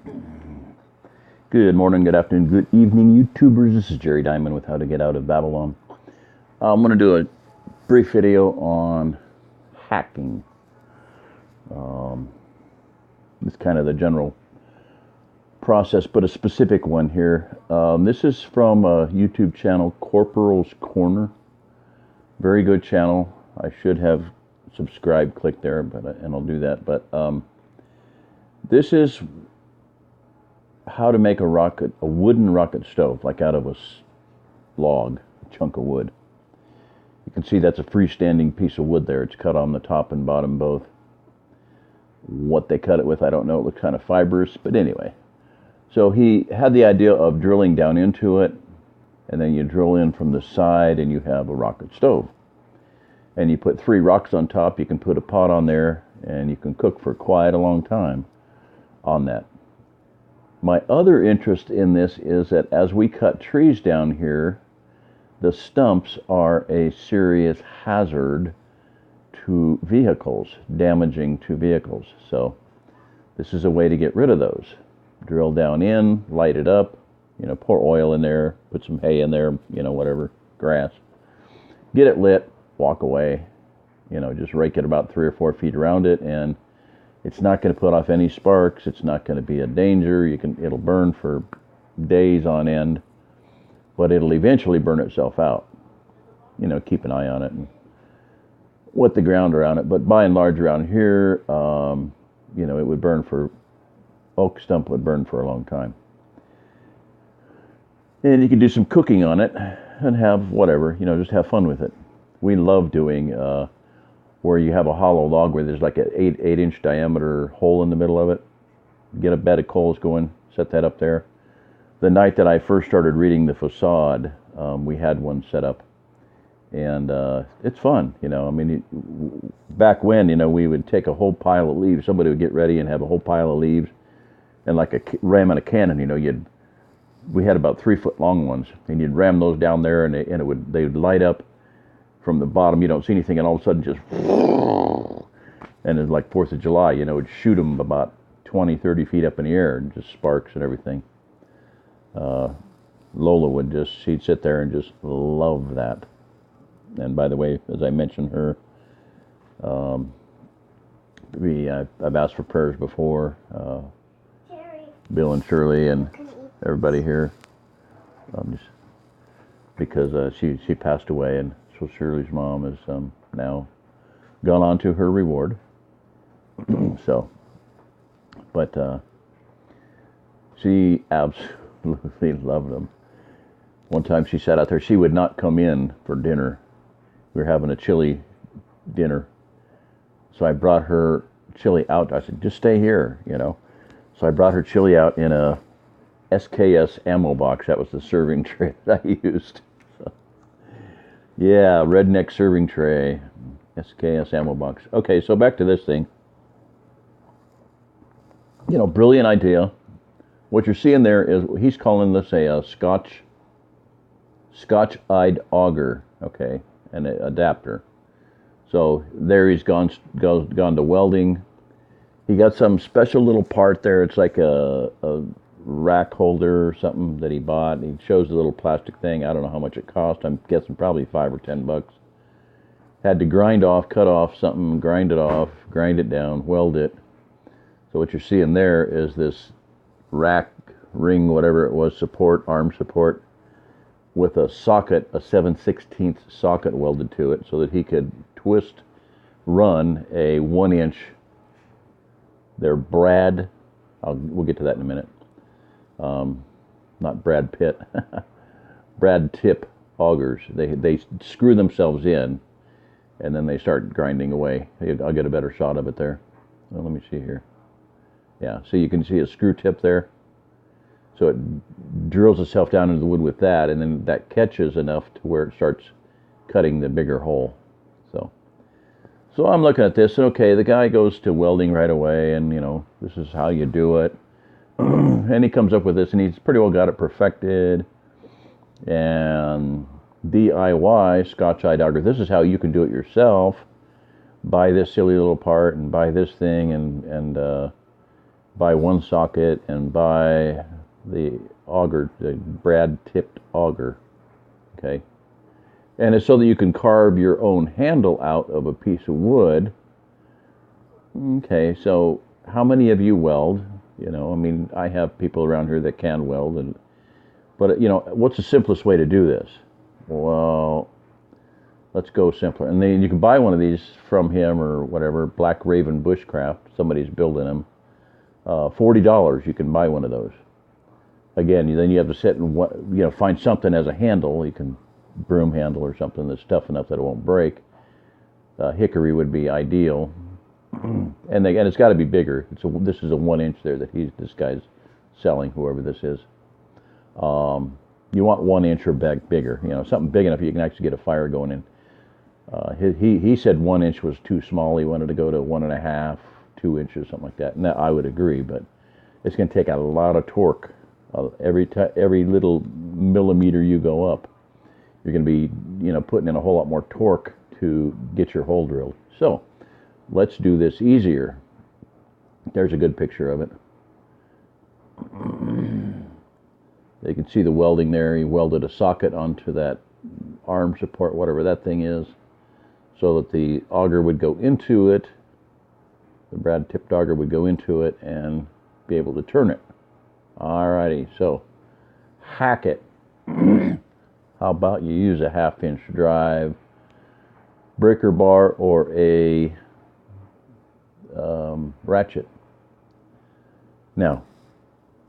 Good morning, good afternoon, good evening, YouTubers. This is Jerry Diamond with How to Get Out of Babylon. I'm going to do a brief video on hacking. It's kind of the general process, but a specific one here. This is from a YouTube channel, Corporal's Corner. Very good channel. I should have subscribed, clicked there, and I'll do that. But this is how to make a wooden rocket stove, like out of a log, a chunk of wood. You can see that's a freestanding piece of wood there. It's cut on the top and bottom both. What they cut it with, I don't know. It looks kind of fibrous, but anyway. So he had the idea of drilling down into it, and then you drill in from the side, and you have a rocket stove. And you put 3 rocks on top. You can put a pot on there, and you can cook for quite a long time on that. My other interest in this is that as we cut trees down here, the stumps are a serious hazard to vehicles, damaging to vehicles. So this is a way to get rid of those. Drill down in, light it up, pour oil in there, put some hay in there, whatever, grass. Get it lit, walk away, just rake it about 3 or 4 feet around it, and it's not going to put off any sparks. It's not going to be a danger. It'll burn for days on end, but it'll eventually burn itself out. Keep an eye on it and wet the ground around it. But by and large around here, it would burn oak stump would burn for a long time. And you can do some cooking on it and have whatever, just have fun with it. We love doing where you have a hollow log where there's like an 8-inch diameter hole in the middle of it. Get a bed of coals going, set that up there. The night that I first started reading the facade, we had one set up. And it's fun, back when, we would take a whole pile of leaves. Somebody would get ready and have a whole pile of leaves. And like a ram in a cannon, we had about 3-foot long ones. And you'd ram those down there and they would light up from the bottom. You don't see anything, and all of a sudden just, and it's like 4th of July, it'd shoot them about 20, 30 feet up in the air, and just sparks and everything. Lola she'd sit there and just love that. And by the way, as I mentioned her, I've asked for prayers before, Bill and Shirley and everybody here, because she passed away, and so Shirley's mom is now gone on to her reward. So, but she absolutely loved them. One time she sat out there. She would not come in for dinner. We were having a chili dinner, so I brought her chili out. I said, "Just stay here," So I brought her chili out in a SKS ammo box. That was the serving tray that I used. Yeah, redneck serving tray, SKS ammo box. Okay, so back to this thing. Brilliant idea. What you're seeing there is, he's calling this a Scotch-eyed auger, okay, an adapter. So there he's gone to welding. He got some special little part there. It's like a rack holder or something that he bought. He shows the little plastic thing. I don't know how much it cost. I'm guessing probably $5 or $10. Had to cut off something, grind it off, grind it down, weld it. So what you're seeing there is this rack, ring, whatever it was, arm support, with a socket, a 7/16 socket welded to it, so that he could run a 1-inch. They're we'll get to that in a minute. Not Brad Pitt, Brad Tip augers. They screw themselves in, and then they start grinding away. I'll get a better shot of it there. Well, let me see here. Yeah, so you can see a screw tip there. So it drills itself down into the wood with that, and then that catches enough to where it starts cutting the bigger hole. So I'm looking at this, and okay, the guy goes to welding right away, and this is how you do it. And he comes up with this, and he's pretty well got it perfected. And DIY, Scotch-eyed auger. This is how you can do it yourself. Buy this silly little part and buy this thing, and buy one socket and buy the auger, the brad tipped auger. Okay. And it's so that you can carve your own handle out of a piece of wood. Okay, so how many of you weld? You know, I mean, I have people around here that can weld, but you know, what's the simplest way to do this? Well, let's go simpler. And then you can buy one of these from him or whatever, Black Raven Bushcraft. Somebody's building them. $40, you can buy one of those. Again, then you have to sit and find something as a handle. You can broom handle or something that's tough enough that it won't break. Hickory would be ideal, and it's got to be bigger. This is a 1 inch there that this guy's selling, whoever this is. You want 1 inch or bigger, something big enough you can actually get a fire going in. He said 1 inch was too small. He wanted to go to 1.5, 2 inches, something like that. And I would agree, but it's going to take a lot of torque. Every little millimeter you go up, you're going to be, putting in a whole lot more torque to get your hole drilled. So let's do this easier. There's a good picture of it. You can see the welding there. He welded a socket onto that arm support, whatever that thing is, so that the auger would go into it. The brad tipped auger would go into it and be able to turn it. Alrighty, so hack it. How about you use a 1/2 inch drive, breaker bar, or a ratchet. Now,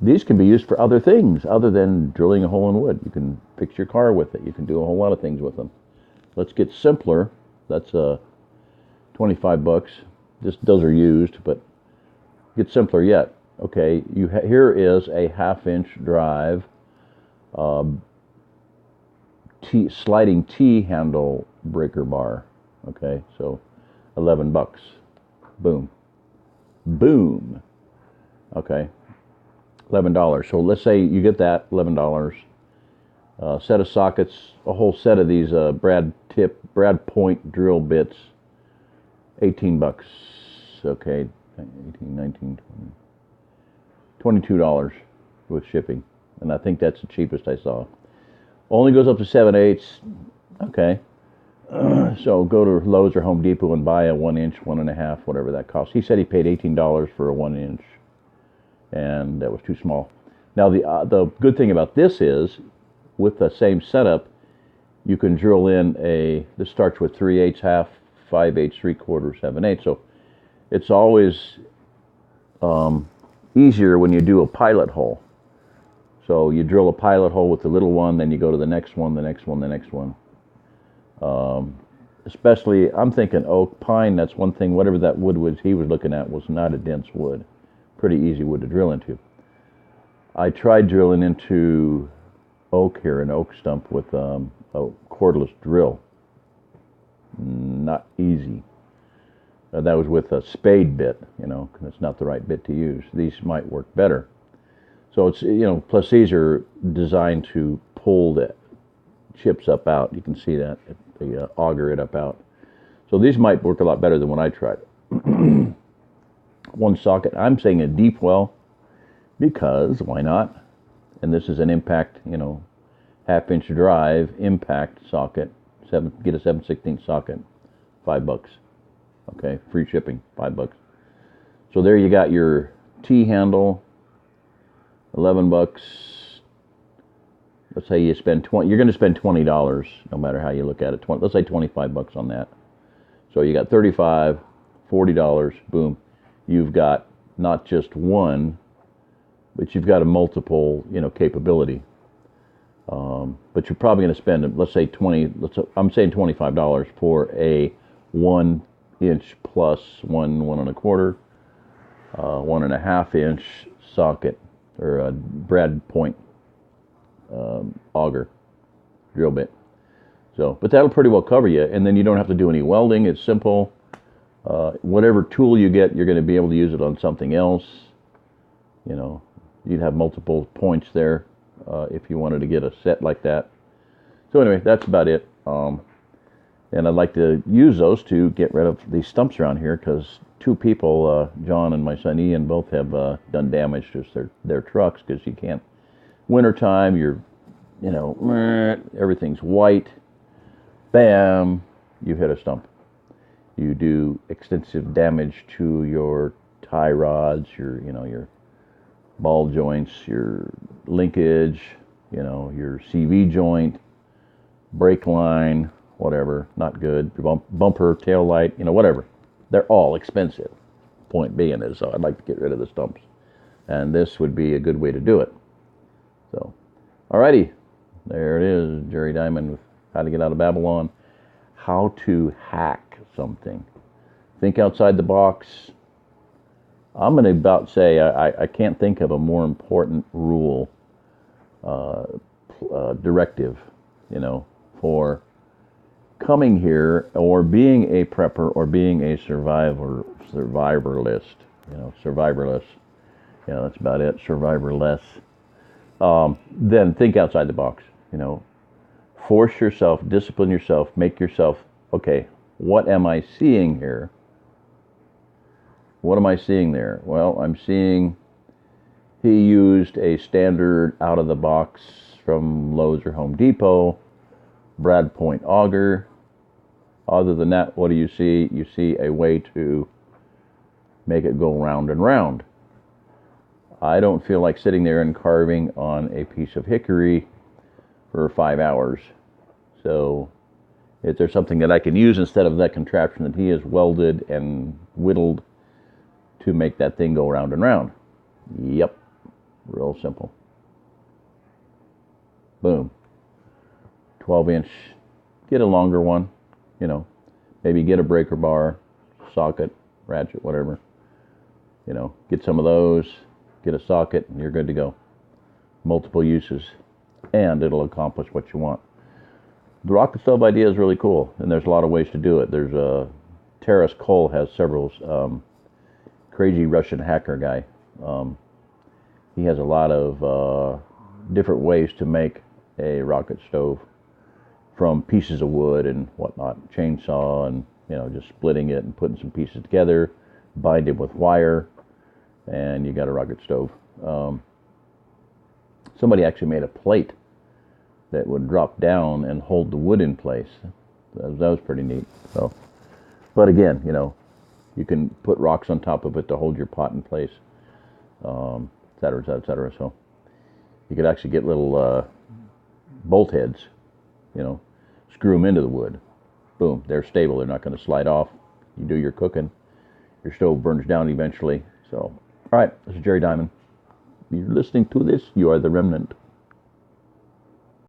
these can be used for other things other than drilling a hole in wood. You can fix your car with it. You can do a whole lot of things with them. Let's get simpler. That's $25. Those are used, but get simpler yet. Okay, here is a 1/2 inch drive, sliding T handle breaker bar. Okay, so $11. Boom. Boom. Okay, $11. So let's say you get that, $11. Set of sockets, a whole set of these brad point drill bits, $18. Okay, 18, 19, 20. $22 with shipping, and I think that's the cheapest I saw. Only goes up to 7/8. Okay, so go to Lowe's or Home Depot and buy a 1 inch, 1.5, whatever that costs. He said he paid $18 for a 1 inch, and that was too small. Now the good thing about this is, with the same setup, you can drill in this starts with 3/8, 1/2, 5/8, 3/4, 7/8. So it's always easier when you do a pilot hole. So you drill a pilot hole with the little one, then you go to the next one, the next one, the next one. Especially, I'm thinking oak, pine, that's one thing. Whatever that wood was he was looking at was not a dense wood. Pretty easy wood to drill into. I tried drilling into oak here, an oak stump, with a cordless drill. Not easy. That was with a spade bit, it's not the right bit to use. These might work better. So it's, plus these are designed to pull the chips up out. You can see that, the auger it up out. So these might work a lot better than when I tried. One socket. I'm saying a deep well because why not? And this is an impact, 1/2 inch drive impact socket. Get a 7/16 socket, $5. Okay, free shipping, $5. So there you got your T handle, $11. Let's say you spend you're going to spend $20, no matter how you look at it. Let's say $25 on that. So you got $35, $40. Boom. You've got not just one, but you've got a multiple, capability. But you're probably going to spend, let's say I'm saying $25 for a 1 inch plus 1.25, 1.5 inch socket, or a brad point auger drill bit. So, but that'll pretty well cover you, and then you don't have to do any welding. It's simple. Whatever tool you get, you're going to be able to use it on something else. You'd have multiple points there if you wanted to get a set like that. So anyway, that's about it. And I'd like to use those to get rid of these stumps around here, because two people, John and my son Ian, both have done damage to their trucks, because you can't, wintertime, everything's white, bam, you hit a stump. You do extensive damage to your tie rods, your ball joints, your linkage, your CV joint, brake line, whatever, not good. Bumper, tail light, whatever. They're all expensive. Point being is, I'd like to get rid of the stumps. And this would be a good way to do it. So, alrighty. There it is, Jerry Diamond with How to Get Out of Babylon. How to hack something. Think outside the box. I'm going to about say I can't think of a more important rule, directive, for coming here or being a prepper or being a survivalist. Survivorless. That's about it. Survivorless. Then think outside the box. Force yourself, discipline yourself, make yourself, okay, what am I seeing here? What am I seeing there? Well, I'm seeing he used a standard out-of-the-box from Lowe's or Home Depot, Brad Point auger. Other than that, what do you see? You see a way to make it go round and round. I don't feel like sitting there and carving on a piece of hickory for 5 hours. So if there's something that I can use instead of that contraption that he has welded and whittled to make that thing go round and round. Yep. Real simple. Boom. 12-inch. Get a longer one. Maybe get a breaker bar, socket, ratchet, whatever. Get some of those, get a socket, and you're good to go. Multiple uses, and it'll accomplish what you want. The rocket stove idea is really cool, and there's a lot of ways to do it. There's Taras Cole has several. Crazy Russian hacker guy. He has a lot of different ways to make a rocket stove from pieces of wood and whatnot, chainsaw, and just splitting it and putting some pieces together, bind it with wire, and you got a rocket stove. Somebody actually made a plate that would drop down and hold the wood in place. That was pretty neat. So, but again, you can put rocks on top of it to hold your pot in place, et cetera, et cetera, et cetera. So you could actually get little bolt heads, screw them into the wood. Boom, they're stable. They're not going to slide off. You do your cooking. Your stove burns down eventually. So, all right, this is Jerry Diamond. You're listening to this. You are the remnant.